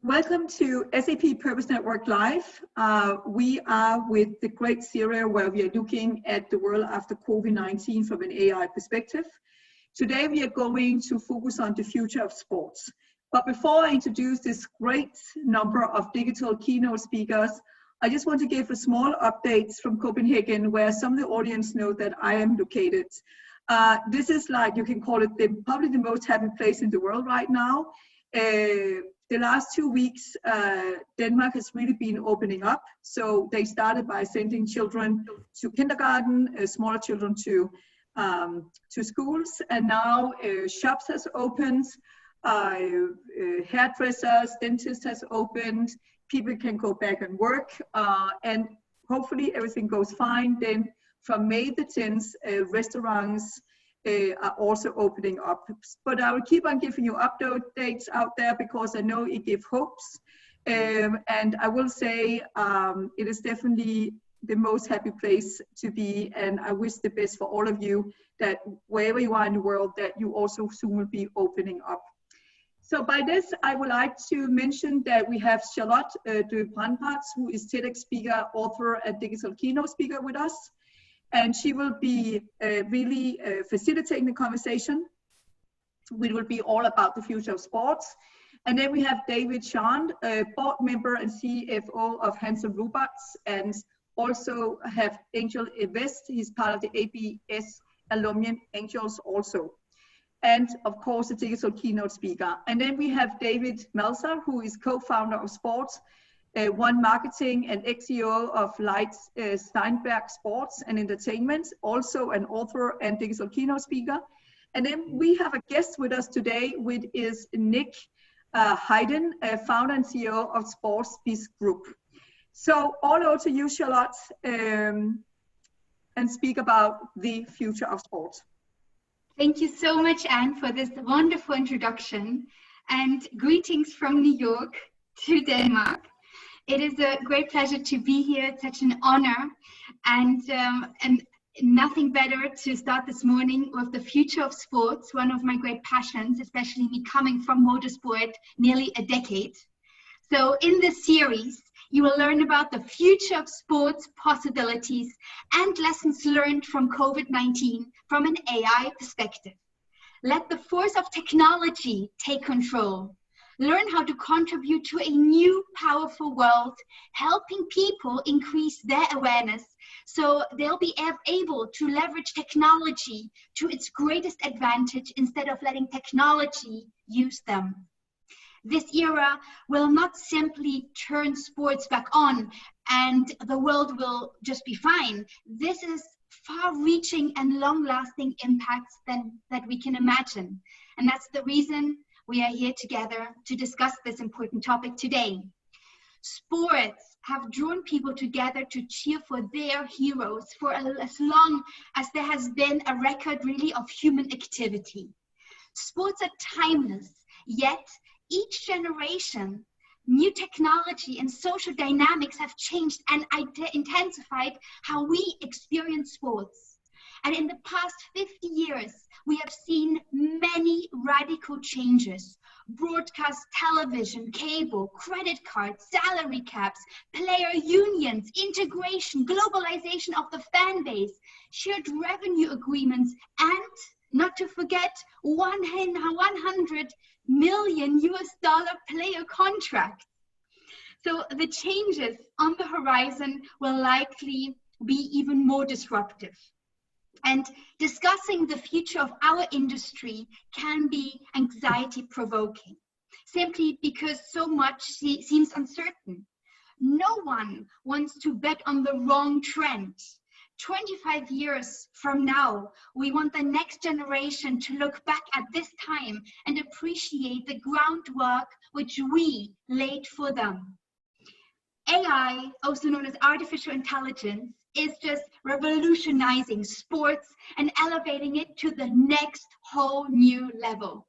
Welcome to SAP Purpose Network Live. We are with the great series where we are looking at the world after COVID-19 from an AI perspective. Today we are going to focus on the future of sports. But before I introduce this great number of digital keynote speakers, I just want to give a small update from Copenhagen, where some of the audience know that I am located. This is, like, you can call it probably the most happy place in the world right now. The last 2 weeks, Denmark has really been opening up. So they started by sending children to kindergarten, smaller children to schools, and now shops has opened, hairdressers, dentists has opened, people can go back and work, and hopefully everything goes fine. Then from May the 10th, restaurants are also opening up. But I will keep on giving you updates out there because I know it gives hopes. And I will say it is definitely the most happy place to be. And I wish the best for all of you, that wherever you are in the world, that you also soon will be opening up. So by this, I would like to mention that we have Charlotte de Brabandt, who is TEDx speaker, author, and digital keynote speaker with us. And she will be really facilitating the conversation. We will be all about the future of sports. And then we have David Shand, board member and CFO of Hansen Robots, and also have Angel Invest. He's part of the ABS Alumni Angels also. And of course, the digital keynote speaker. And then we have David Melzer, who is co-founder of Sports, One Marketing and ex-CEO of Light Steinberg Sports and Entertainment, also an author and digital keynote speaker. And then we have a guest with us today, which is Nick Hayden, founder and CEO of Sports Biz Group. So all over to you, Charlotte, and speak about the future of sports. Thank you so much, Anne, for this wonderful introduction, and greetings from New York to Denmark. It is a great pleasure to be here. It's such an honor, and nothing better to start this morning with the future of sports, one of my great passions, especially me coming from motorsport nearly a decade. So in this series, you will learn about the future of sports possibilities and lessons learned from COVID-19 from an AI perspective. Let the force of technology take control. Learn how to contribute to a new powerful world, helping people increase their awareness so they'll be able to leverage technology to its greatest advantage instead of letting technology use them. This era will not simply turn sports back on and the world will just be fine. This is far-reaching and long-lasting impacts that we can imagine. And that's the reason we are here together to discuss this important topic today. Sports have drawn people together to cheer for their heroes for as long as there has been a record really of human activity. Sports are timeless, yet each generation, new technology and social dynamics have changed and intensified how we experience sports. And in the past 50 years, we have seen many radical changes. Broadcast television, cable, credit cards, salary caps, player unions, integration, globalization of the fan base, shared revenue agreements, and not to forget 100 million US player contracts. So the changes on the horizon will likely be even more disruptive. And discussing the future of our industry can be anxiety-provoking, simply because so much seems uncertain. No one wants to bet on the wrong trend. 25 years from now, we want the next generation to look back at this time and appreciate the groundwork which we laid for them. AI, also known as artificial intelligence, is just revolutionizing sports and elevating it to the next whole new level.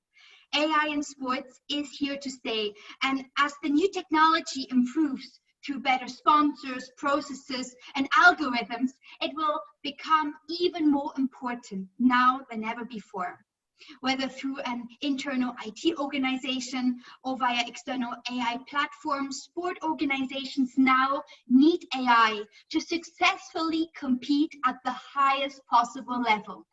AI in sports is here to stay, and as the new technology improves through better sponsors, processes, and algorithms, it will become even more important now than ever before. whether through an internal IT organization or via external AI platforms. Sport organizations now need AI to successfully compete at the highest possible level.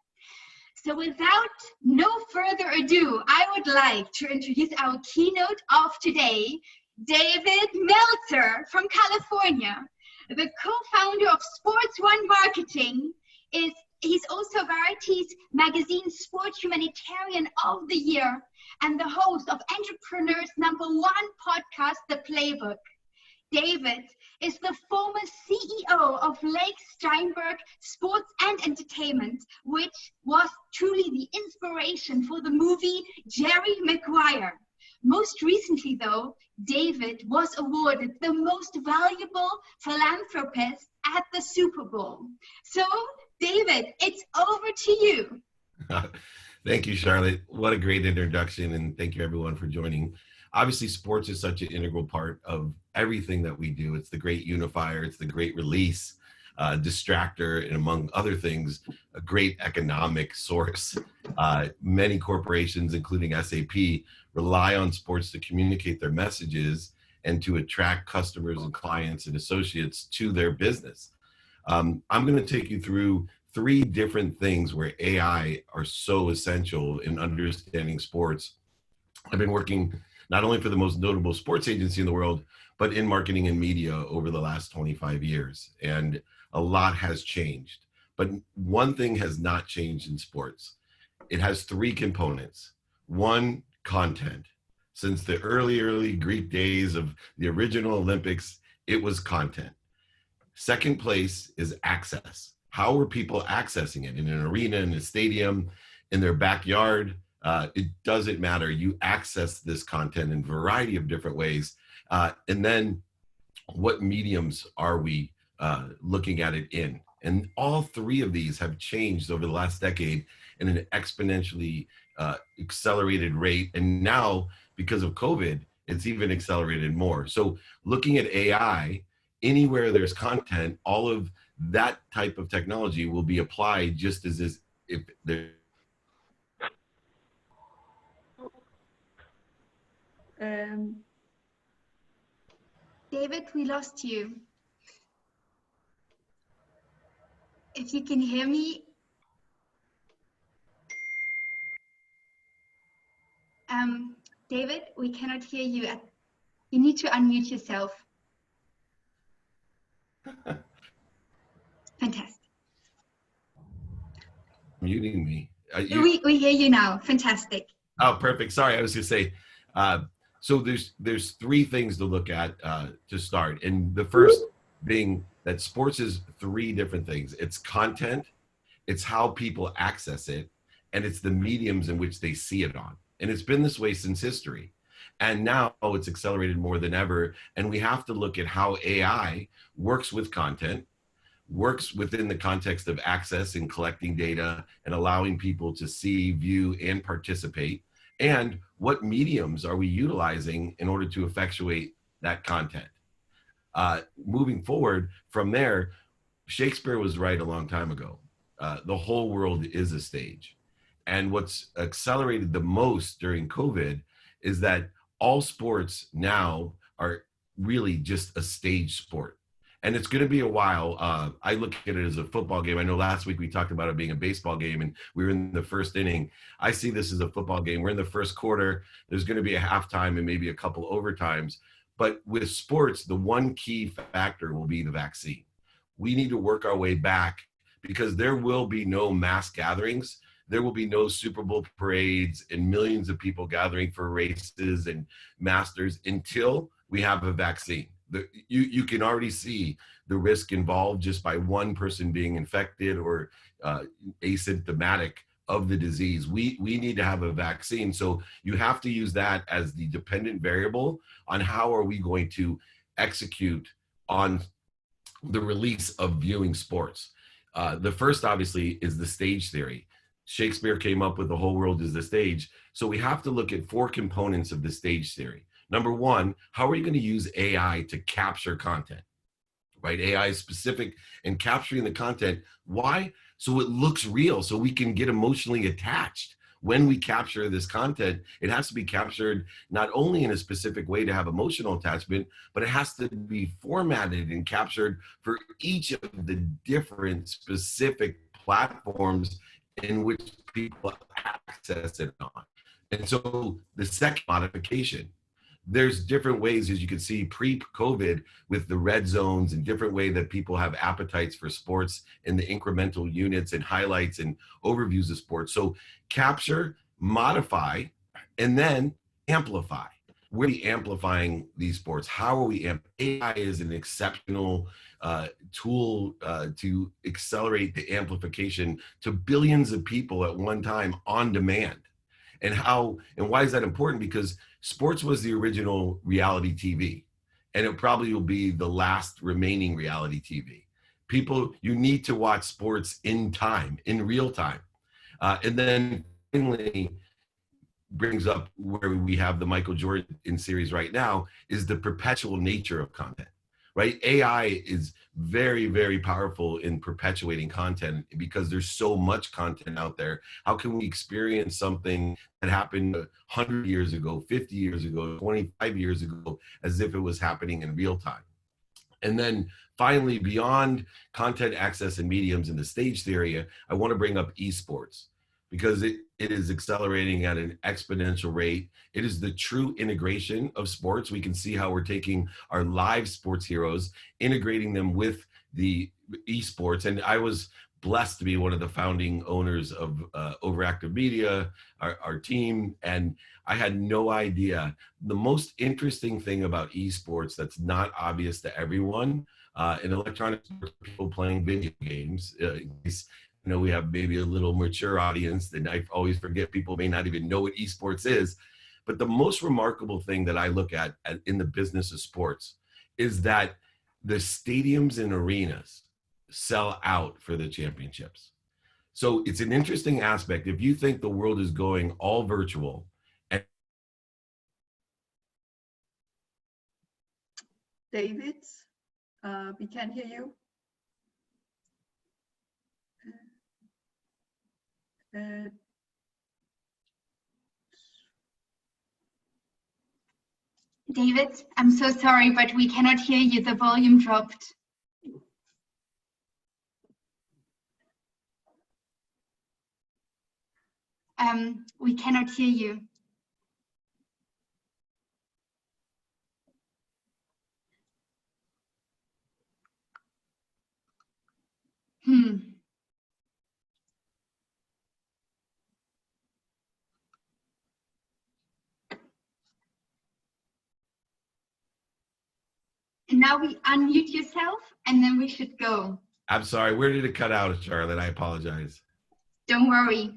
So without no further ado, I would like to introduce our keynote of today, David Meltzer from California, the co-founder of Sports One Marketing. He's also Variety's magazine Sport Humanitarian of the Year and the host of Entrepreneur's #1 podcast, The Playbook. David is the former CEO of Lake Steinberg Sports and Entertainment, which was truly the inspiration for the movie Jerry Maguire. Most recently, though, David was awarded the most valuable philanthropist at the Super Bowl. So, David, it's over to you. Thank you, Charlotte. What a great introduction, and thank you everyone for joining. Obviously, sports is such an integral part of everything that we do. It's the great unifier, it's the great release, distractor, and among other things, a great economic source. Many corporations, including SAP, rely on sports to communicate their messages and to attract customers and clients and associates to their business. I'm going to take you through 3 different things where AI are so essential in understanding sports. I've been working not only for the most notable sports agency in the world, but in marketing and media over the last 25 years. And a lot has changed. But one thing has not changed in sports. It has 3 components. 1, content. Since the early Greek days of the original Olympics, it was content. Second place is access. How are people accessing it? In an arena, in a stadium, in their backyard? It doesn't matter. You access this content in a variety of different ways. And then what mediums are we looking at it in? And all 3 of these have changed over the last decade in an exponentially accelerated rate. And now, because of COVID, it's even accelerated more. So looking at AI, anywhere there's content, all of that type of technology will be applied just as if there. David, we lost you. If you can hear me. David, we cannot hear you. You need to unmute yourself. Fantastic. Muting me. We hear you now. Fantastic. Oh, perfect. Sorry, I was going to say, so there's 3 things to look at to start. And the first being that sports is 3 different things. It's content, it's how people access it, and it's the mediums in which they see it on. And it's been this way since history. And now it's accelerated more than ever. And we have to look at how AI works with content, works within the context of access and collecting data and allowing people to see, view, and participate. And what mediums are we utilizing in order to effectuate that content? Moving forward from there, Shakespeare was right a long time ago. The whole world is a stage. And what's accelerated the most during COVID is that all sports now are really just a stage sport. And it's going to be a while. I look at it as a football game. I know last week we talked about it being a baseball game and we were in the first inning. I see this as a football game. We're in the first quarter. There's going to be a halftime and maybe a couple overtimes. But with sports, the one key factor will be the vaccine. We need to work our way back because there will be no mass gatherings. There will be no Super Bowl parades and millions of people gathering for races and masters until we have a vaccine. You can already see the risk involved just by one person being infected or asymptomatic of the disease. We need to have a vaccine. So you have to use that as the dependent variable on how are we going to execute on the release of viewing sports. The first, obviously, is the stage theory. Shakespeare came up with the whole world is the stage. So we have to look at 4 components of the stage theory. Number 1, how are you going to use AI to capture content, right? AI is specific in capturing the content. Why? So it looks real, so we can get emotionally attached. when we capture this content, it has to be captured not only in a specific way to have emotional attachment, but it has to be formatted and captured for each of the different specific platforms in which people access it on. And so the second modification, there's different ways, as you can see, pre-COVID with the red zones and different way that people have appetites for sports and the incremental units and highlights and overviews of sports. So capture, modify, and then amplify. We're amplifying these sports. How are we AI is an exceptional tool to accelerate the amplification to billions of people at one time on demand. And why is that important? Because sports was the original reality TV, and it probably will be the last remaining reality TV. People, you need to watch sports in time, in real time. And then finally brings up where we have the Michael Jordan series right now is the perpetual nature of content, right? AI is very, very powerful in perpetuating content because there's so much content out there. How can we experience something that happened 100 years ago, 50 years ago, 25 years ago, as if it was happening in real time? And then finally, beyond content access and mediums in the stage theory, I want to bring up esports because it is accelerating at an exponential rate. It is the true integration of sports. We can see how we're taking our live sports heroes, integrating them with the esports. And I was blessed to be one of the founding owners of Overactive Media, our team, and I had no idea. The most interesting thing about esports that's not obvious to everyone, in electronic sports, people playing video games, you know, we have maybe a little mature audience, and I always forget people may not even know what esports is. But the most remarkable thing that I look at in the business of sports is that the stadiums and arenas sell out for the championships. So it's an interesting aspect. If you think the world is going all virtual. David, we can't hear you. David, I'm so sorry, but we cannot hear you. The volume dropped. We cannot hear you. And now we unmute yourself, and then we should go. I'm sorry, where did it cut out, Charlotte? I apologize. Don't worry.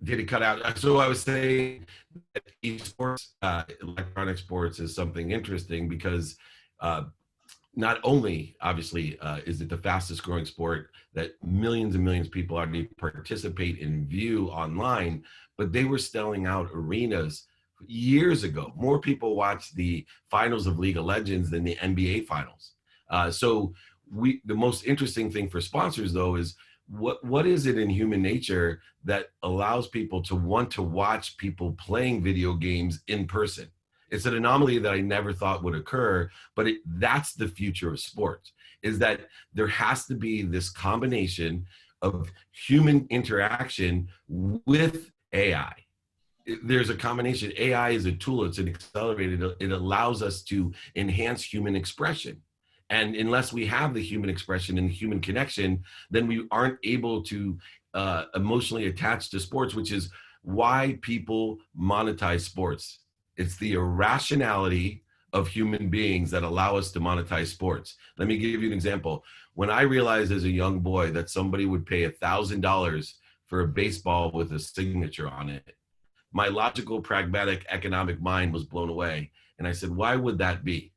Did it cut out? So I was saying that esports, electronic sports is something interesting because not only, obviously, is it the fastest growing sport that millions and millions of people already participate and view online, but they were selling out arenas years ago. More people watch the finals of League of Legends than the NBA finals. So the most interesting thing for sponsors, though, is what is it in human nature that allows people to want to watch people playing video games in person? It's an anomaly that I never thought would occur, but that's the future of sports, is that there has to be this combination of human interaction with AI. There's a combination. AI is a tool, it's an accelerator. It allows us to enhance human expression. And unless we have the human expression and human connection, then we aren't able to emotionally attach to sports, which is why people monetize sports. It's the irrationality of human beings that allow us to monetize sports. Let me give you an example. When I realized as a young boy that somebody would pay $1,000 for a baseball with a signature on it, my logical, pragmatic, economic mind was blown away. And I said, why would that be?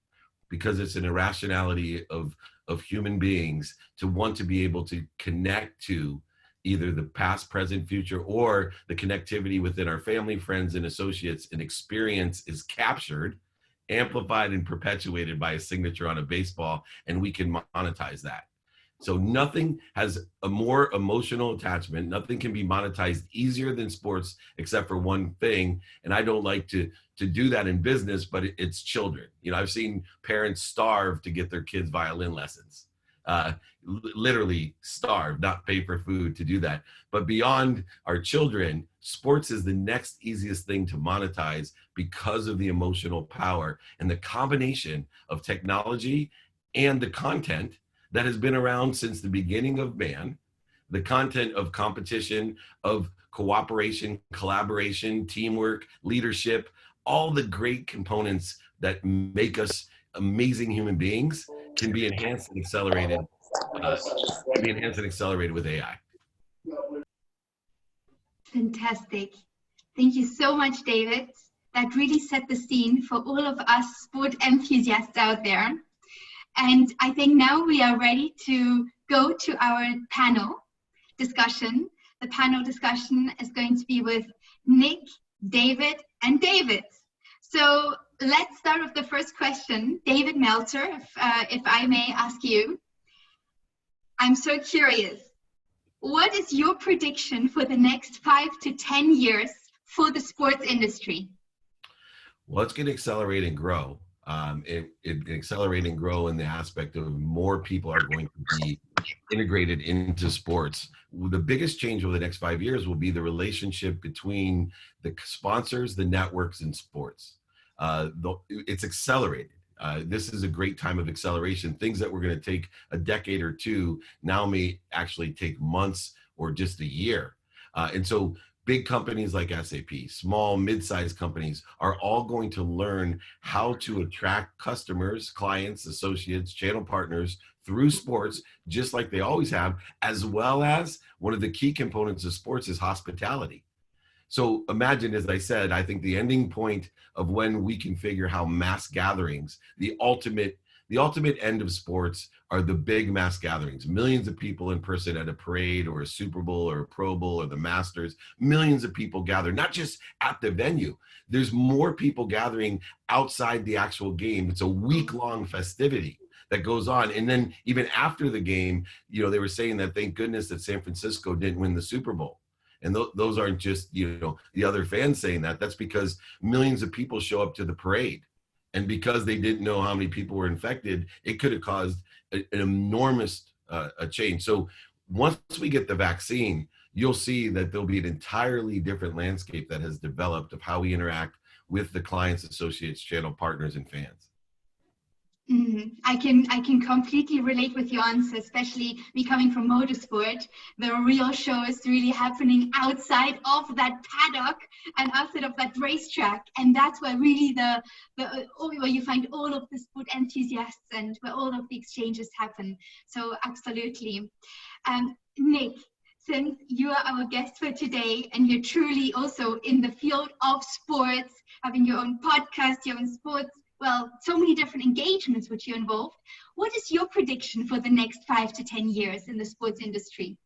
Because it's an irrationality of human beings to want to be able to connect to either the past, present, future, or the connectivity within our family, friends, and associates. An experience is captured, amplified, and perpetuated by a signature on a baseball, and we can monetize that. So nothing has a more emotional attachment. Nothing can be monetized easier than sports, except for one thing. And I don't like to do that in business, but it's children. You know, I've seen parents starve to get their kids violin lessons. Literally starve, not pay for food to do that. But beyond our children, sports is the next easiest thing to monetize because of the emotional power and the combination of technology and the content that has been around since the beginning of man, the content of competition, of cooperation, collaboration, teamwork, leadership, all the great components that make us amazing human beings can be enhanced and accelerated with AI. Fantastic. Thank you so much, David. That really set the scene for all of us sport enthusiasts out there. And I think now we are ready to go to our panel discussion. The panel discussion is going to be with Nick, David, and David. So let's start with the first question. David Meltzer, if I may ask you, I'm so curious. What is your prediction for the next 5 to 10 years for the sports industry? Well, it's going to accelerate and grow. It accelerate and grow in the aspect of more people are going to be integrated into sports. The biggest change over the next 5 years will be the relationship between the sponsors, the networks, and sports. It's accelerated. This is a great time of acceleration. Things that were going to take a decade or two now may actually take months or just a year. And so big companies like SAP, small, mid-sized companies are all going to learn how to attract customers, clients, associates, channel partners through sports, just like they always have, as well as one of the key components of sports is hospitality. So imagine, as I said, I think the ending point of when we can figure how mass gatherings, the ultimate end of sports are the big mass gatherings, millions of people in person at a parade or a Super Bowl or a Pro Bowl or the Masters, millions of people gather, not just at the venue. There's more people gathering outside the actual game. It's a week-long festivity that goes on. And then even after the game, you know, they were saying that thank goodness that San Francisco didn't win the Super Bowl. And those aren't just, you know, the other fans saying that. That's because millions of people show up to the parade. And because they didn't know how many people were infected, it could have caused an enormous change. So once we get the vaccine, you'll see that there'll be an entirely different landscape that has developed of how we interact with the clients, associates, channel partners, and fans. I can completely relate with your answer, especially me coming from motorsport. The real show is really happening outside of that paddock and outside of that racetrack, and that's where really where you find all of the sport enthusiasts and where all of the exchanges happen. So absolutely. Nick, since you are our guest for today and you're truly also in the field of sports, having your own podcast, your own sports, well, so many different engagements which you're involved. What is your prediction for the next 5 to 10 years in the sports industry?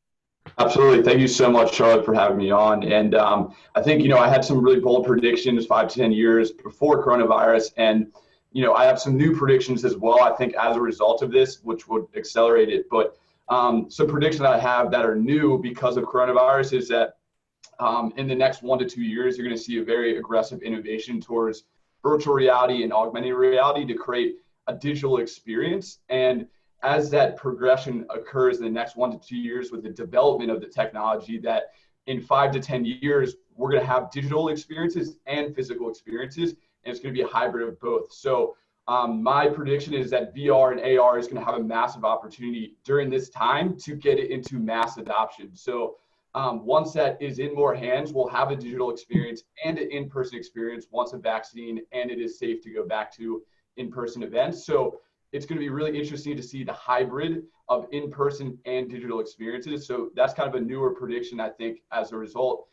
Absolutely. Thank you so much, Charlotte, for having me on. And I think, you know, I had some really bold predictions 5 to 10 years before coronavirus. And, you know, I have some new predictions as well, I think, as a result of this, which would accelerate it. But some predictions I have that are new because of coronavirus is that in the next 1 to 2 years, you're going to see a very aggressive innovation towards virtual reality and augmented reality to create a digital experience. And as that progression occurs in the next 1 to 2 years with the development of the technology, that in 5 to 10 years, we're going to have digital experiences and physical experiences, and it's going to be a hybrid of both. So my prediction is that VR and AR is going to have a massive opportunity during this time to get it into mass adoption. So once that is in more hands, we'll have a digital experience and an in-person experience once a vaccine and it is safe to go back to in-person events. So it's going to be really interesting to see the hybrid of in-person and digital experiences. So that's kind of a newer prediction, I think, as a result.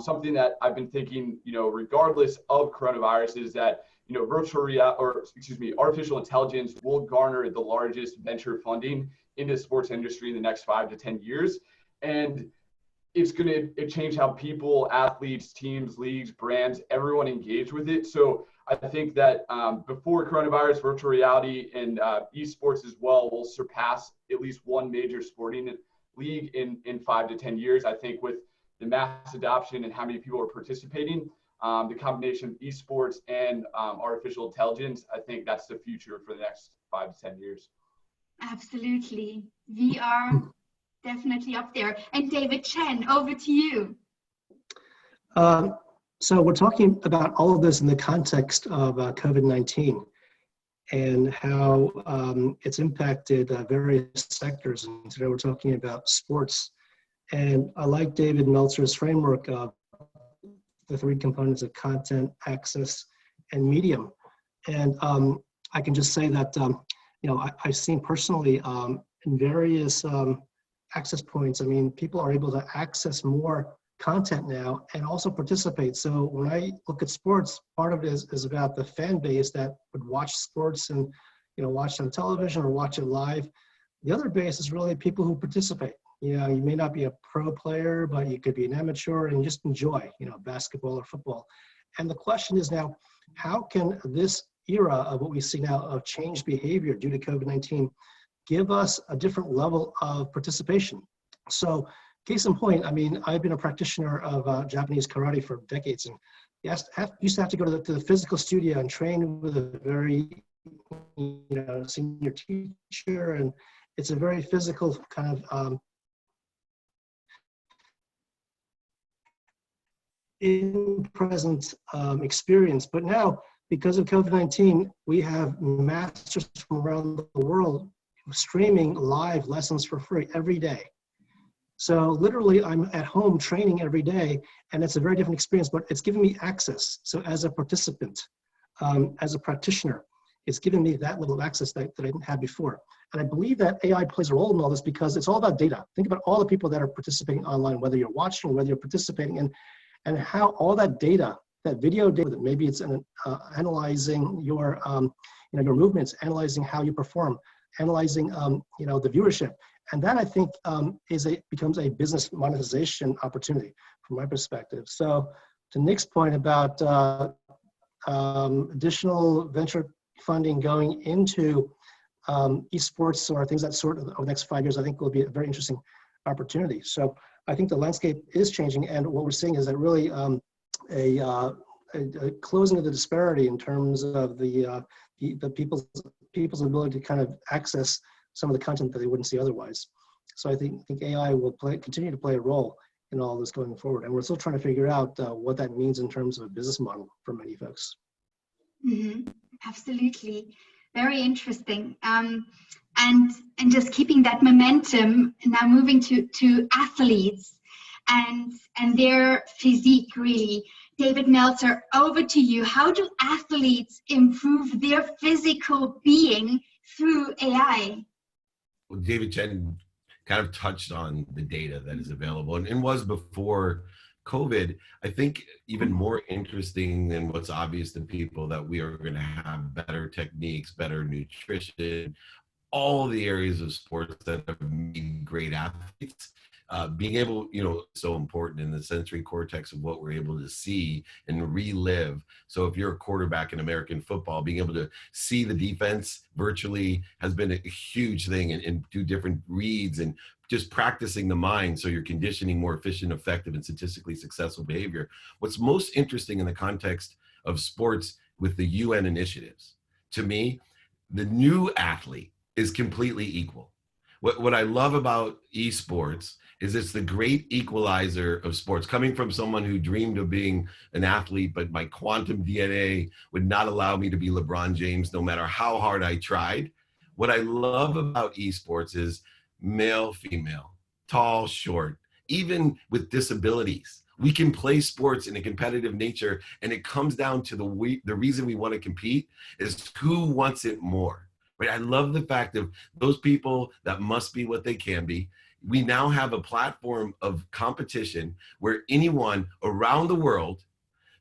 Something that I've been thinking, you know, regardless of coronavirus, is that, you know, artificial intelligence will garner the largest venture funding in the sports industry in the next 5 to 10 years. And it's going to change how people, athletes, teams, leagues, brands, everyone engage with it. So I think that before coronavirus, virtual reality and esports as well will surpass at least one major sporting league in 5 to 10 years. I think with the mass adoption and how many people are participating, the combination of esports and artificial intelligence, I think that's the future for the next 5 to 10 years. Absolutely. We are definitely up there. And David Chen, over to you. So we're talking about all of this in the context of COVID-19 and how it's impacted various sectors. And today we're talking about sports. And I like David Meltzer's framework of the 3 components of content, access, and medium. And I can just say that, I've seen personally in various access points, I mean, people are able to access more content now and also participate. So when I look at sports, part of it is about the fan base that would watch sports and, watch on television or watch it live. The other base is really people who participate. You may not be a pro player, but you could be an amateur and just enjoy, basketball or football. And the question is now, how can this era of what we see now of changed behavior due to COVID-19 give us a different level of participation? So case in point, I mean, I've been a practitioner of Japanese karate for decades, and used to have to go to the physical studio and train with a very, senior teacher, and it's a very physical kind of in-present experience. But now, because of COVID-19, we have masters from around the world streaming live lessons for free every day. So literally, I'm at home training every day, and it's a very different experience, but it's giving me access. So as a participant, as a practitioner, it's giving me that level of access that I didn't have before. And I believe that AI plays a role in all this because it's all about data. Think about all the people that are participating online, whether you're watching or whether you're participating, and how all that data, that video data, that maybe it's analyzing your, your movements, analyzing how you perform, analyzing, the viewership. And that, I think, becomes a business monetization opportunity from my perspective. So to Nick's point about additional venture funding going into esports or things that sort of over the next 5 years, I think will be a very interesting opportunity. So I think the landscape is changing, and what we're seeing is that really a closing of the disparity in terms of the people's ability to kind of access some of the content that they wouldn't see otherwise. So I think AI will continue to play a role in all this going forward. And we're still trying to figure out what that means in terms of a business model for many folks. Mm-hmm. Absolutely. Very interesting. And just keeping that momentum, now moving to athletes and their physique, really. David Meltzer, over to you. How do athletes improve their physical being through AI? Well, David Chen kind of touched on the data that is available and was before COVID. I think even more interesting than what's obvious to people that we are going to have better techniques, better nutrition, all the areas of sports that have made great athletes. Being able, so important in the sensory cortex of what we're able to see and relive. So if you're a quarterback in American football, being able to see the defense virtually has been a huge thing, and do different reads and just practicing the mind so you're conditioning more efficient, effective, and statistically successful behavior. What's most interesting in the context of sports with the UN initiatives, to me, the new athlete is completely equal. What I love about esports is it's the great equalizer of sports. Coming from someone who dreamed of being an athlete, but my quantum DNA would not allow me to be LeBron James no matter how hard I tried. What I love about esports is male, female, tall, short, even with disabilities. We can play sports in a competitive nature, and it comes down to the reason we want to compete is who wants it more. Right? I love the fact of those people that must be what they can be. We now have a platform of competition where anyone around the world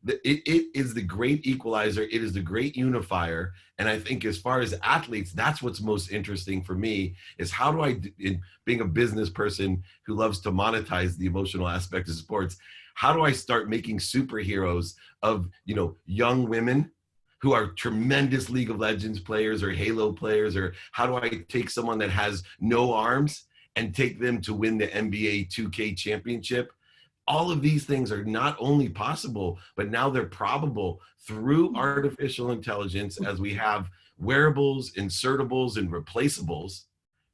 it is the great equalizer. It is the great unifier. And I think as far as athletes, that's what's most interesting for me is how do I, in being a business person who loves to monetize the emotional aspect of sports, how do I start making superheroes of, young women who are tremendous League of Legends players or Halo players, or how do I take someone that has no arms and take them to win the NBA 2K championship? All of these things are not only possible, but now they're probable through artificial intelligence as we have wearables, insertables, and replaceables,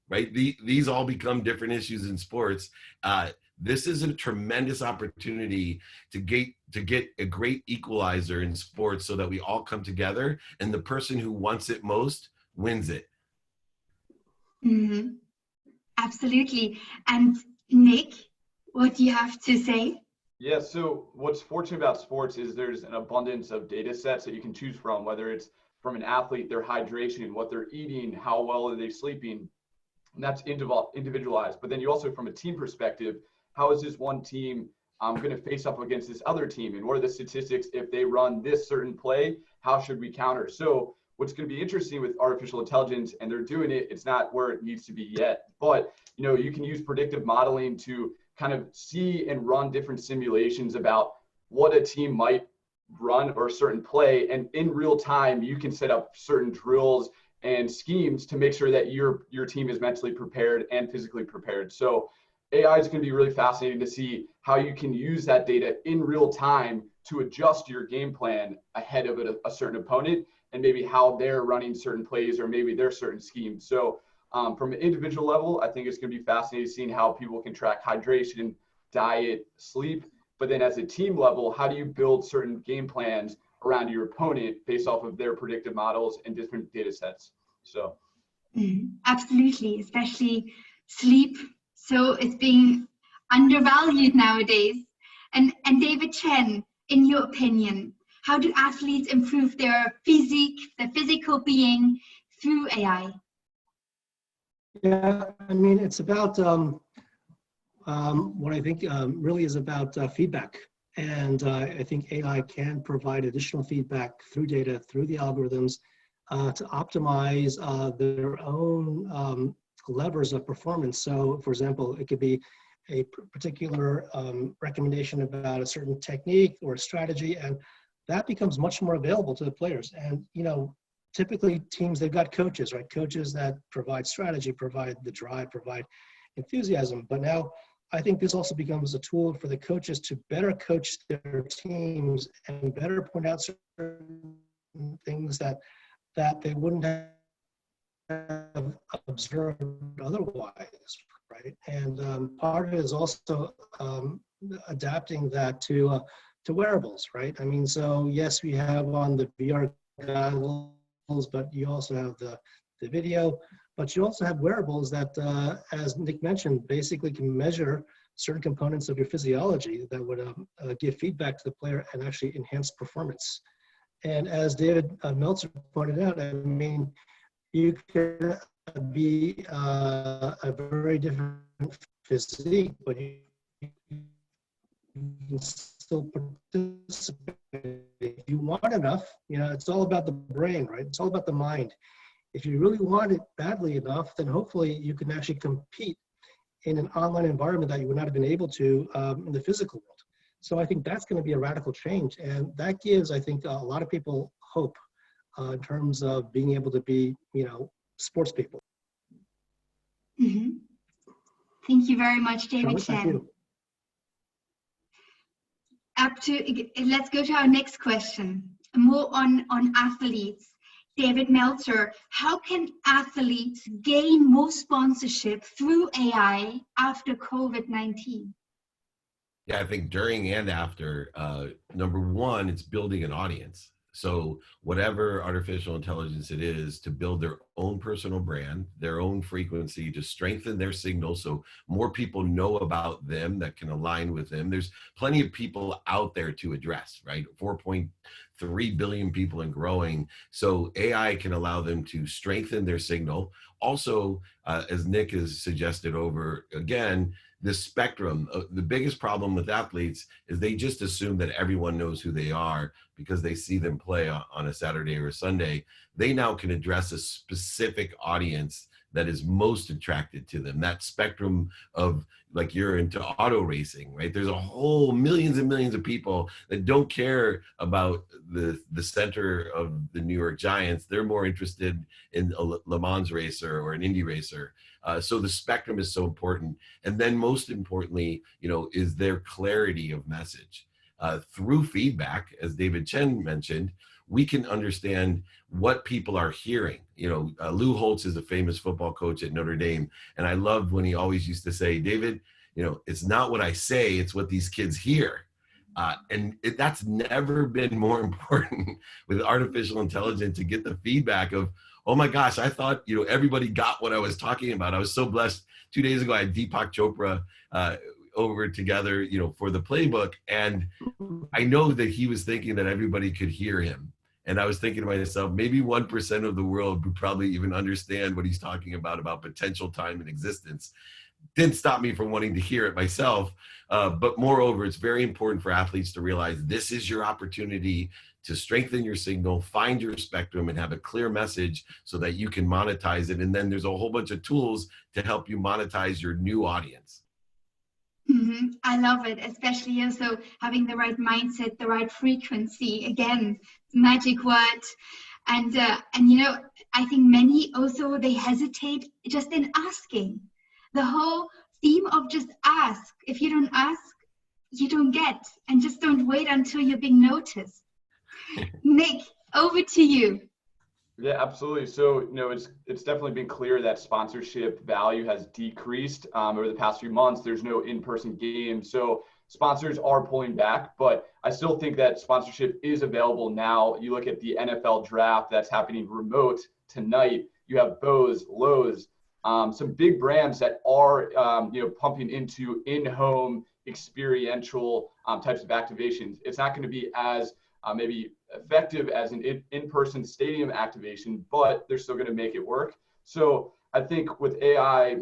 right? These all become different issues in sports. This is a tremendous opportunity to get a great equalizer in sports so that we all come together and the person who wants it most wins it. Mm-hmm. Absolutely. And Nick, what do you have to say? Yeah, so what's fortunate about sports is there's an abundance of data sets that you can choose from, whether it's from an athlete, their hydration, what they're eating, how well are they sleeping, and that's individualized. But then you also, from a team perspective, how is this one team going to face up against this other team? And what are the statistics if they run this certain play? How should we counter? So what's going to be interesting with artificial intelligence, and they're doing it, it's not where it needs to be yet, but you can use predictive modeling to kind of see and run different simulations about what a team might run or a certain play. And in real time, you can set up certain drills and schemes to make sure that your team is mentally prepared and physically prepared. So AI is going to be really fascinating to see how you can use that data in real time to adjust your game plan ahead of a certain opponent, and maybe how they're running certain plays or maybe their certain schemes. So from an individual level, I think it's going to be fascinating seeing how people can track hydration, diet, sleep. But then as a team level, how do you build certain game plans around your opponent based off of their predictive models and different data sets? So absolutely, especially sleep. So it's being undervalued nowadays. And David Chen, in your opinion, how do athletes improve their physical being through AI? Yeah, I mean, it's about what I think really is about feedback. And I think AI can provide additional feedback through data, through the algorithms, to optimize their own levers of performance. So, for example, it could be a particular recommendation about a certain technique or strategy, and that becomes much more available to the players. And, typically teams, they've got coaches, right? Coaches that provide strategy, provide the drive, provide enthusiasm. But now I think this also becomes a tool for the coaches to better coach their teams and better point out certain things that they wouldn't have observed otherwise, right? And part of it is also adapting that to wearables, right? I mean, so yes, we have on the VR goggles, but you also have the video, but you also have wearables that, as Nick mentioned, basically can measure certain components of your physiology that would give feedback to the player and actually enhance performance. And as David Meltzer pointed out, I mean, you can be a very different physique, but you can still participate if you want enough. It's all about the brain, right? It's all about the mind. If you really want it badly enough, then hopefully you can actually compete in an online environment that you would not have been able to in the physical world. So I think that's going to be a radical change, and that gives, I think, a lot of people hope in terms of being able to be, sports people. Mm-hmm. Thank you very much, David Charlotte, Chen. Let's go to our next question, more on athletes. David Meltzer, how can athletes gain more sponsorship through AI after COVID-19? Yeah, I think during and after, number one, it's building an audience. So whatever artificial intelligence it is, to build their own personal brand, their own frequency, to strengthen their signal so more people know about them that can align with them. There's plenty of people out there to address, right? 4.3 billion people and growing. So AI can allow them to strengthen their signal. Also, as Nick has suggested over again, the spectrum. The biggest problem with athletes is they just assume that everyone knows who they are because they see them play on a Saturday or a Sunday. They now can address a specific audience that is most attracted to them. That spectrum of, like, you're into auto racing, right? There's a whole millions and millions of people that don't care about the center of the New York Giants. They're more interested in a Le Mans racer or an Indy racer. So the spectrum is so important. And then most importantly, is their clarity of message. Through feedback, as David Chen mentioned, we can understand what people are hearing. Lou Holtz is a famous football coach at Notre Dame. And I loved when he always used to say, David, it's not what I say, it's what these kids hear. That's never been more important with artificial intelligence, to get the feedback of, oh my gosh, I thought, everybody got what I was talking about. I was so blessed. 2 days ago, I had Deepak Chopra over together, for the playbook. And I know that he was thinking that everybody could hear him. And I was thinking to myself, maybe 1% of the world would probably even understand what he's talking about potential time and existence. Didn't stop me from wanting to hear it myself. But moreover, it's very important for athletes to realize this is your opportunity to strengthen your signal, find your spectrum, and have a clear message so that you can monetize it. And then there's a whole bunch of tools to help you monetize your new audience. Mm-hmm. I love it, especially also having the right mindset, the right frequency. Again, magic word. And I think many also, they hesitate just in asking. The whole theme of just ask. If you don't ask, you don't get. And just don't wait until you're being noticed. Nick, over to you. Yeah, absolutely. So, it's definitely been clear that sponsorship value has decreased over the past few months. There's no in-person games, so sponsors are pulling back, but I still think that sponsorship is available now. You look at the NFL draft that's happening remote tonight. You have Bose, Lowe's, some big brands that are, pumping into in-home experiential types of activations. It's not going to be as maybe effective as an in-person stadium activation, but they're still going to make it work. So I think with AI,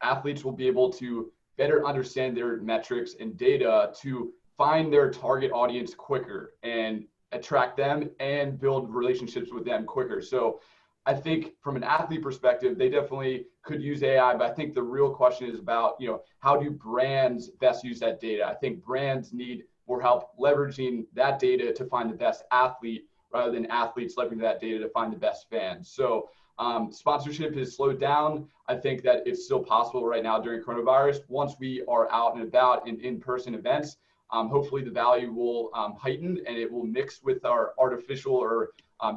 athletes will be able to better understand their metrics and data to find their target audience quicker and attract them and build relationships with them quicker. So I think from an athlete perspective, they definitely could use AI, but I think the real question is about, how do brands best use that data? I think brands need more help leveraging that data to find the best athlete rather than athletes leveraging that data to find the best fans. So sponsorship has slowed down. I think that it's still possible right now during coronavirus. Once we are out and about in in-person events, hopefully the value will heighten and it will mix with our artificial or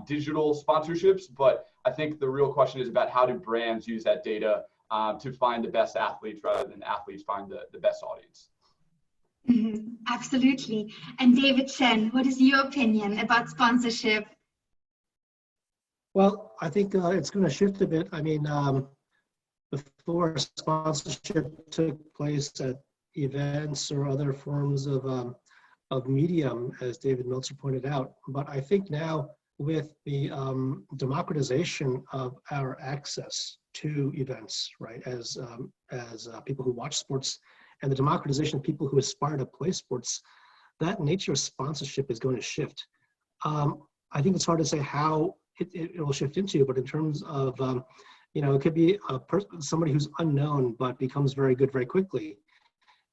digital sponsorships. But I think the real question is about how do brands use that data to find the best athletes rather than athletes find the best audience. Mm-hmm. Absolutely. And David Chen, what is your opinion about sponsorship? Well, I think it's going to shift a bit. I mean, before sponsorship took place at events or other forms of medium, as David Meltzer pointed out. But I think now with the democratization of our access to events, right, as people who watch sports, and the democratization of people who aspire to play sports, that nature of sponsorship is going to shift. I think it's hard to say how it will shift into, but in terms of, it could be somebody who's unknown but becomes very good very quickly.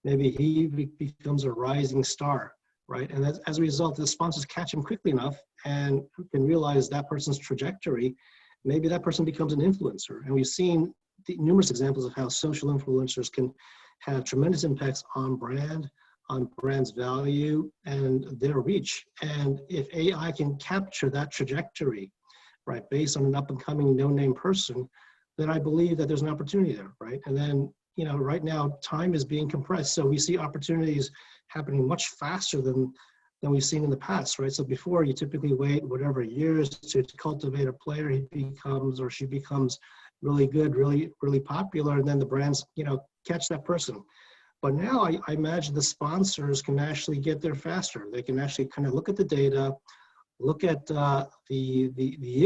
Maybe he becomes a rising star, right? And as a result, the sponsors catch him quickly enough and can realize that person's trajectory. Maybe that person becomes an influencer. And we've seen numerous examples of how social influencers can have tremendous impacts on brand's value and their reach. And if AI can capture that trajectory, right, based on an up and coming no-name person, then I believe that there's an opportunity there, right? And then, right now time is being compressed. So we see opportunities happening much faster than we've seen in the past, right? So before you typically wait whatever years to cultivate a player, he becomes or she becomes really good, really, really popular, and then the brands, catch that person. But now I imagine the sponsors can actually get there faster. They can actually kind of look at the data, look at the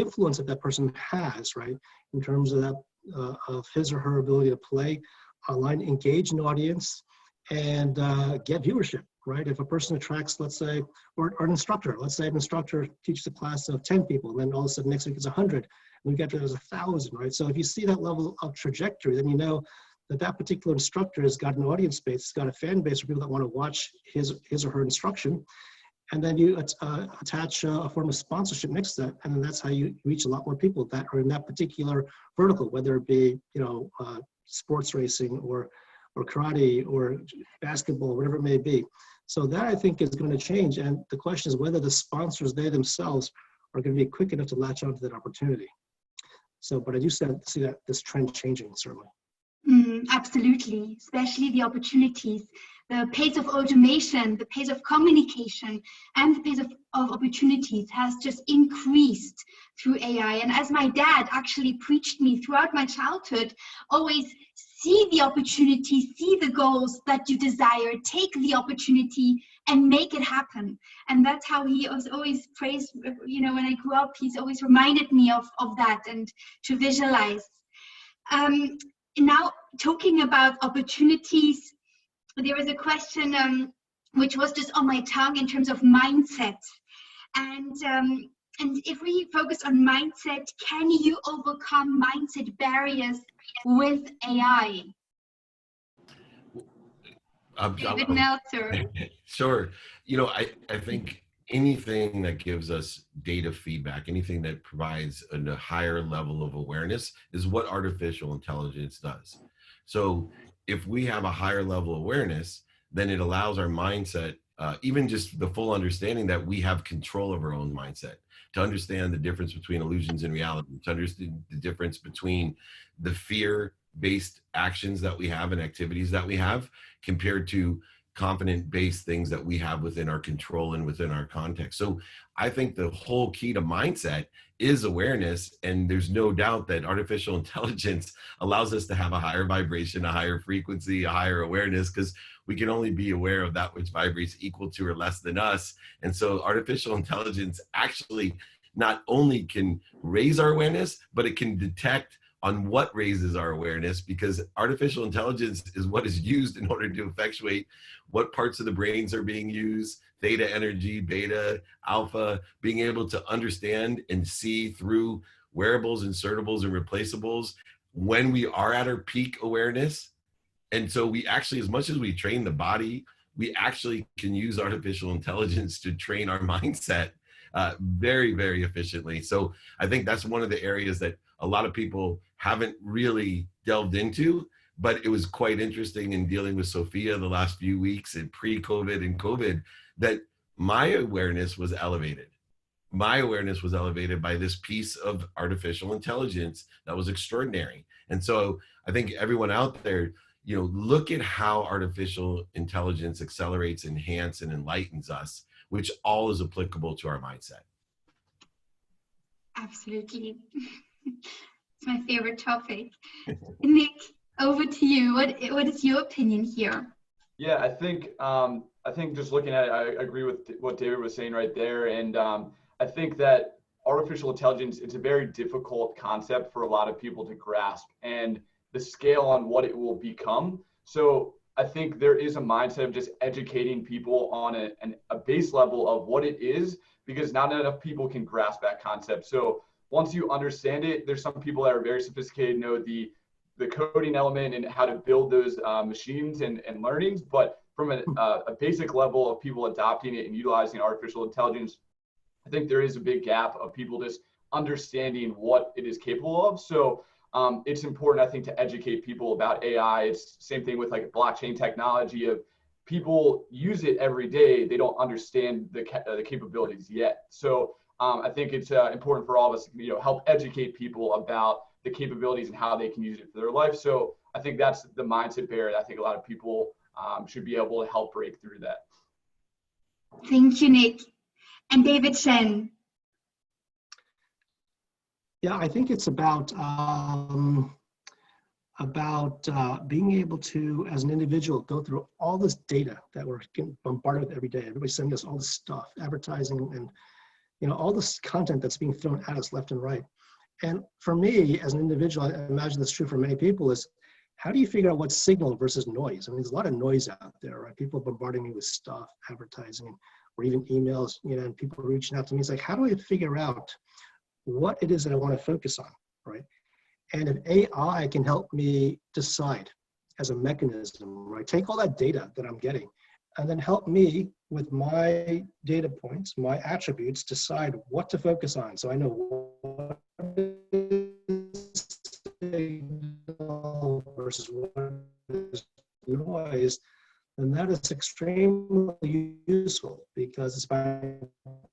influence that person has, right, in terms of that of his or her ability to play online, engage an audience, and get viewership, right? If a person attracts, let's say, or an instructor, let's say an instructor teaches a class of 10 people, then all of a sudden next week it's 100, and we get to there's 1,000, right? So if you see that level of trajectory, then you know that that particular instructor has got an audience base, it's got a fan base for people that want to watch his or her instruction. And then you attach a form of sponsorship next to that, and then that's how you reach a lot more people that are in that particular vertical, whether it be, you know, sports racing or karate or basketball, whatever it may be. So that, I think, is going to change. And the question is whether the sponsors, they themselves, are going to be quick enough to latch onto that opportunity. So, but I do see that this trend changing, certainly. Absolutely, especially the opportunities, the pace of automation, the pace of communication, and the pace of opportunities has just increased through AI. And as my dad actually preached me throughout my childhood, always see the opportunity, see the goals that you desire, take the opportunity and make it happen. And that's how he was always praised, you know, when I grew up, he's always reminded me of that and to visualize. Now, talking about opportunities, there was a question which was just on my tongue in terms of mindset. And if we focus on mindset, can you overcome mindset barriers with AI? David Meltzer. Sure. You know, I think anything that gives us data feedback, anything that provides a higher level of awareness is what artificial intelligence does. So if we have a higher level of awareness, then it allows our mindset, even just the full understanding that we have control of our own mindset, to understand the difference between illusions and reality, to understand the difference between the fear-based actions that we have and activities that we have compared to confident-based things that we have within our control and within our context. So I think the whole key to mindset is awareness, and there's no doubt that artificial intelligence allows us to have a higher vibration, a higher frequency, a higher awareness, because we can only be aware of that which vibrates equal to or less than us. And so artificial intelligence actually not only can raise our awareness, but it can detect on what raises our awareness, because artificial intelligence is what is used in order to effectuate what parts of the brains are being used, theta energy, beta, alpha, being able to understand and see through wearables, insertables, and replaceables when we are at our peak awareness. And so we actually, as much as we train the body, we actually can use artificial intelligence to train our mindset very, very efficiently. So I think that's one of the areas that a lot of people haven't really delved into, but it was quite interesting in dealing with Sophia the last few weeks and pre-COVID and COVID that my awareness was elevated. My awareness was elevated by this piece of artificial intelligence that was extraordinary. And so I think everyone out there, you know, look at how artificial intelligence accelerates, enhances, and enlightens us, which all is applicable to our mindset. Absolutely. It's my favorite topic. Nick, over to you. What is your opinion here? Yeah, I think just looking at it, I agree with what David was saying right there. And I think that artificial intelligence, it's a very difficult concept for a lot of people to grasp, and the scale on what it will become. So I think there is a mindset of just educating people on a base level of what it is, because not enough people can grasp that concept. So once you understand it, there's some people that are very sophisticated, know the coding element and how to build those machines and learnings. But from a basic level of people adopting it and utilizing artificial intelligence, I think there is a big gap of people just understanding what it is capable of. So it's important, I think, to educate people about AI. It's the same thing with like blockchain technology. Of people use it every day, they don't understand the capabilities yet. So I think it's important for all of us to, you know, help educate people about the capabilities and how they can use it for their life. So I think that's the mindset barrier. I think a lot of people should be able to help break through that. Thank you, Nick. And David Shen. Yeah, I think it's about being able to, as an individual, go through all this data that we're getting bombarded with every day. Everybody's sending us all this stuff, advertising, and you know, all this content that's being thrown at us left and right. And for me, as an individual, I imagine that's true for many people, is how do you figure out what's signal versus noise? I mean, there's a lot of noise out there, right? People bombarding me with stuff, advertising, or even emails, and people reaching out to me. It's like, how do I figure out what it is that I want to focus on, right? And if AI can help me decide as a mechanism, right? Take all that data that I'm getting and then help me with my data points, my attributes, decide what to focus on. So I know what is signal versus what is noise, and that is extremely useful because it's by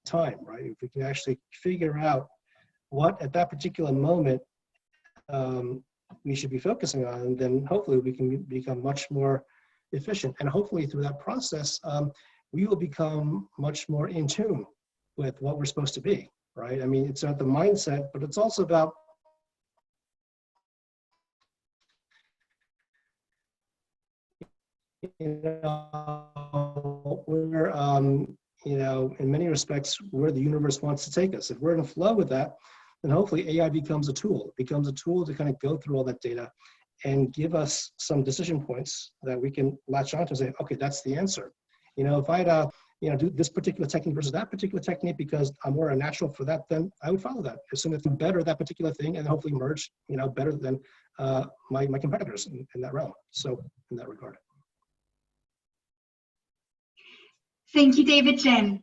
time, right? If we can actually figure out what at that particular moment we should be focusing on, then hopefully we can become much more efficient. And hopefully through that process, we will become much more in tune with what we're supposed to be, right? I mean, it's about the mindset, but it's also about we're, in many respects, where the universe wants to take us. If we're in flow with that, then hopefully AI becomes a tool. It becomes a tool to kind of go through all that data and give us some decision points that we can latch onto and say, okay, that's the answer. If I had do this particular technique versus that particular technique because I'm more a natural for that, then I would follow that. Assume that I'm better at that particular thing and hopefully merge, better than my competitors in that realm. So in that regard. Thank you, David Jen.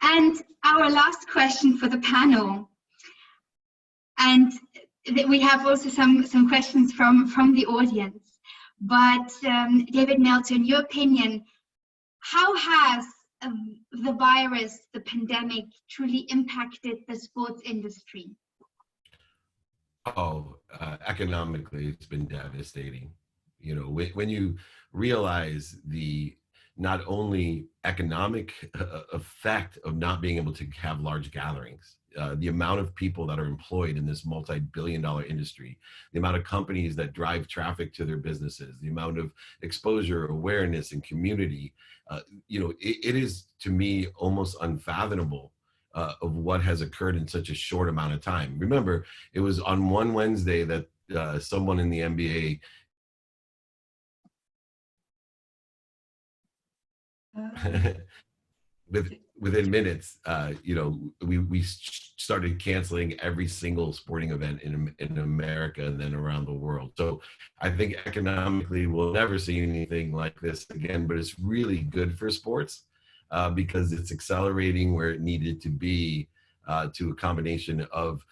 And our last question for the panel. And we have also some questions from the audience. But David Meltzer, in your opinion, how has the virus, the pandemic, truly impacted the sports industry? Economically, it's been devastating. When you realize the not only economic effect of not being able to have large gatherings, the amount of people that are employed in this multi-billion-dollar industry, the amount of companies that drive traffic to their businesses, the amount of exposure, awareness, and community, it is, to me, almost unfathomable of what has occurred in such a short amount of time. Remember, it was on one Wednesday that someone in the NBA within minutes, we started canceling every single sporting event in America and then around the world. So I think economically we'll never see anything like this again, but it's really good for sports because it's accelerating where it needed to be to a combination of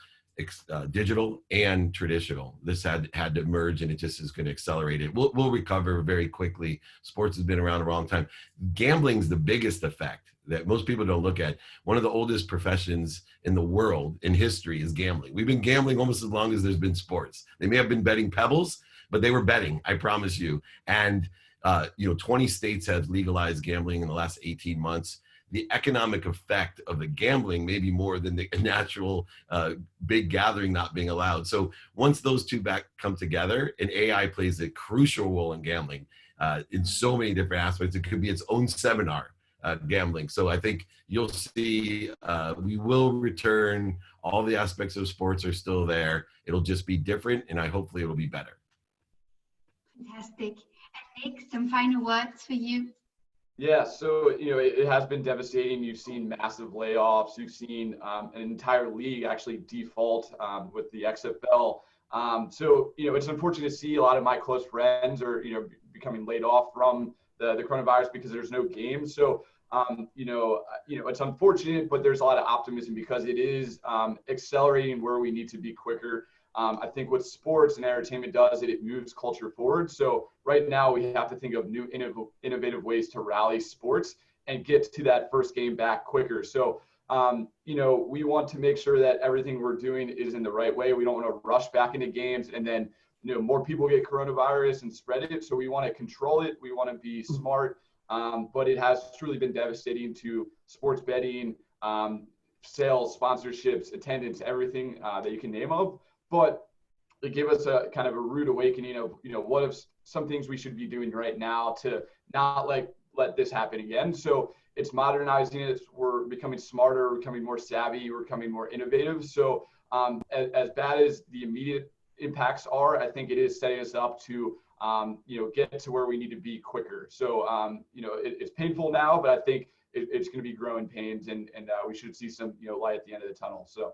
digital and traditional. This had to merge, and it just is going to accelerate it. We'll recover very quickly. Sports has been around a long time. Gambling's the biggest effect that most people don't look at. One of the oldest professions in the world in history is gambling. We've been gambling almost as long as there's been sports. They may have been betting pebbles, but they were betting, I promise you. And 20 states have legalized gambling in the last 18 months. The economic effect of the gambling may be more than the natural big gathering not being allowed. So once those two come together, and AI plays a crucial role in gambling in so many different aspects. It could be its own seminar, gambling. So I think you'll see we will return. All the aspects of sports are still there. It'll just be different, and hopefully it'll be better. Fantastic. And Nick, some final words for you. Yeah, so it has been devastating. You've seen massive layoffs. You've seen an entire league actually default with the XFL. So it's unfortunate to see a lot of my close friends are becoming laid off from the coronavirus because there's no games. So it's unfortunate, but there's a lot of optimism because it is accelerating where we need to be quicker. I think what sports and entertainment does, it moves culture forward. So right now we have to think of new innovative ways to rally sports and get to that first game back quicker. So, we want to make sure that everything we're doing is in the right way. We don't want to rush back into games and then, more people get coronavirus and spread it. So we want to control it. We want to be smart. But it has truly been devastating to sports betting, sales, sponsorships, attendance, everything that you can name of. But it gave us a kind of a rude awakening of, what if some things we should be doing right now to not let this happen again. So it's modernizing it. We're becoming smarter, we're becoming more savvy, we're becoming more innovative. So as bad as the immediate impacts are, I think it is setting us up to get to where we need to be quicker. So, it's painful now, but I think it's going to be growing pains, and we should see some, light at the end of the tunnel. So.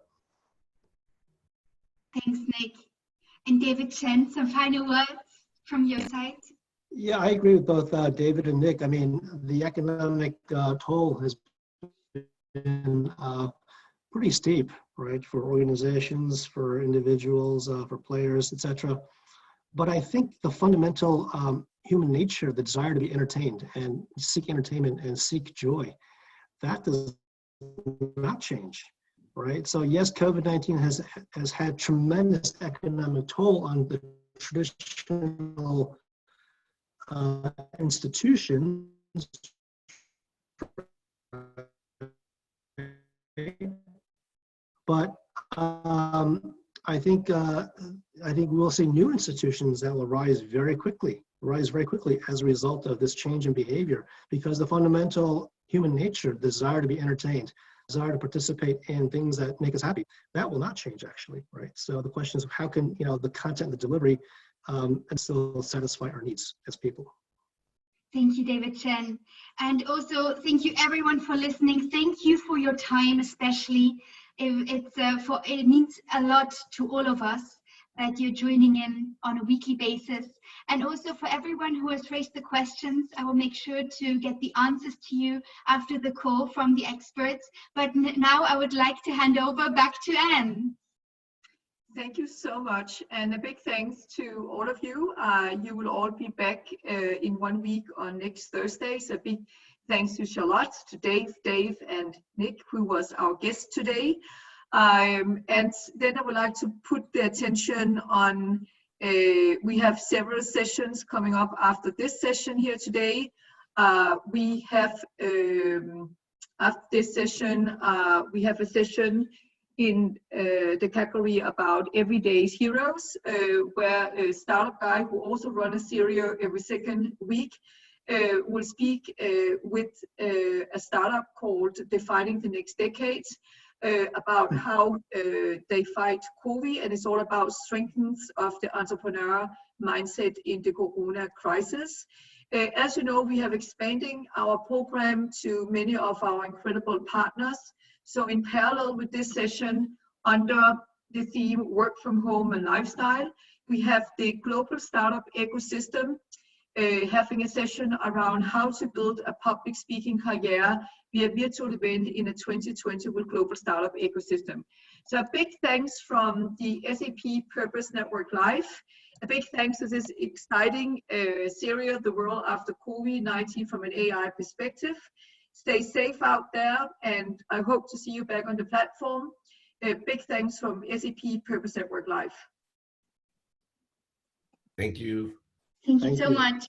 Thanks, Nick. And David Chen, some final words from your side? Yeah, I agree with both David and Nick. I mean, the economic toll has been pretty steep, right, for organizations, for individuals, for players, etc. But I think the fundamental human nature, the desire to be entertained and seek entertainment and seek joy, that does not change, right? So yes, COVID-19 has had tremendous economic toll on the traditional institutions, but I think we'll see new institutions that will rise very quickly as a result of this change in behavior, because the fundamental human nature, desire to be entertained, desire to participate in things that make us happy, that will not change actually, right? So the question is, how can the content, the delivery, and still satisfy our needs as people? Thank you, David Chen. And also thank you everyone for listening. Thank you for your time, especially. It means a lot to all of us that you're joining in on a weekly basis. And also for everyone who has raised the questions, I will make sure to get the answers to you after the call from the experts. But now I would like to hand over back to Anne. Thank you so much, and a big thanks to all of you. You will all be back in 1 week on next Thursday. So big thanks to Charlotte, to Dave, and Nick, who was our guest today. And then I would like to put the attention on, we have several sessions coming up after this session here today. We have, after this session, we have a session in the category about everyday's heroes, where a startup guy who also runs a series every second week will speak with a startup called Defining the Next Decade about how they fight COVID, and it's all about strengthens of the entrepreneur mindset in the Corona crisis. As you know, we have expanding our program to many of our incredible partners. So in parallel with this session, under the theme Work from Home and Lifestyle, we have the global startup ecosystem, having a session around how to build a public speaking career via virtual event in a 2020 with global startup ecosystem. So a big thanks from the SAP Purpose Network Live. A big thanks to this exciting series, The World After COVID-19 from an AI perspective. Stay safe out there, and I hope to see you back on the platform. Big thanks from SAP Purpose Network Live. Thank you. Thank you so much.